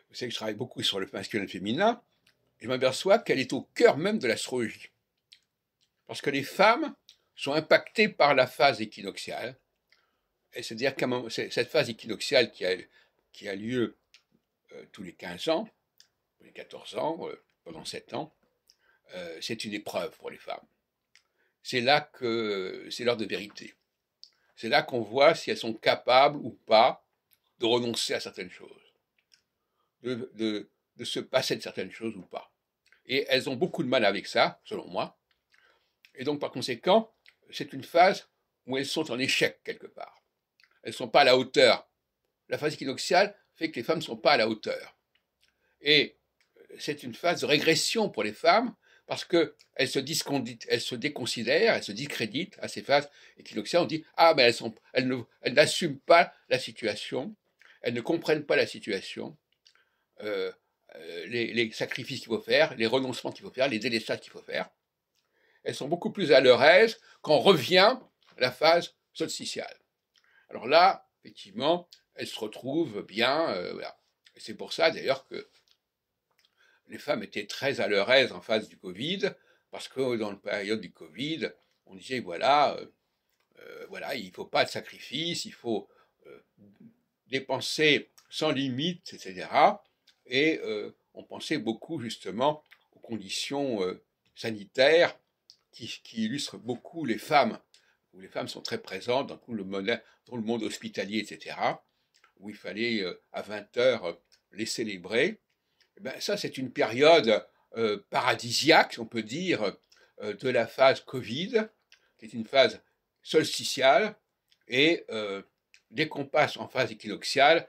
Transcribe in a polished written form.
vous savez que je travaille beaucoup sur le masculin et le féminin, et je m'aperçois qu'elle est au cœur même de l'astrologie. Parce que les femmes sont impactées par la phase équinoxiale, c'est-à-dire que cette phase équinoxiale qui a lieu tous les 15 ans, tous les 14 ans, pendant 7 ans, c'est une épreuve pour les femmes. C'est là que c'est l'heure de vérité. C'est là qu'on voit si elles sont capables ou pas de renoncer à certaines choses, de se passer de certaines choses ou pas. Et elles ont beaucoup de mal avec ça, selon moi. Et donc, par conséquent, c'est une phase où elles sont en échec quelque part. Elles ne sont pas à la hauteur. La phase équinoxiale fait que les femmes ne sont pas à la hauteur. Et c'est une phase de régression pour les femmes parce qu'elles se déconsidèrent, elles se discréditent à ces phases équinoxiales. On dit, ah, mais elles n'assument pas la situation, elles ne comprennent pas la situation, euh, les sacrifices qu'il faut faire, les renoncements qu'il faut faire, les délestages qu'il faut faire. Elles sont beaucoup plus à leur aise quand revient la phase solsticiale. Alors là, effectivement, elles se retrouvent bien. Voilà. Et c'est pour ça d'ailleurs que les femmes étaient très à leur aise en face du Covid, parce que dans la période du Covid, on disait voilà, il ne faut pas de sacrifice, il faut dépenser sans limite, etc. Et on pensait beaucoup justement aux conditions sanitaires qui illustrent beaucoup les femmes, où les femmes sont très présentes dans tout le monde hospitalier, etc., où il fallait à 20 heures les célébrer. Eh ben, ça, c'est une période paradisiaque, on peut dire, de la phase Covid, qui est une phase solsticiale, et dès qu'on passe en phase équinoxiale,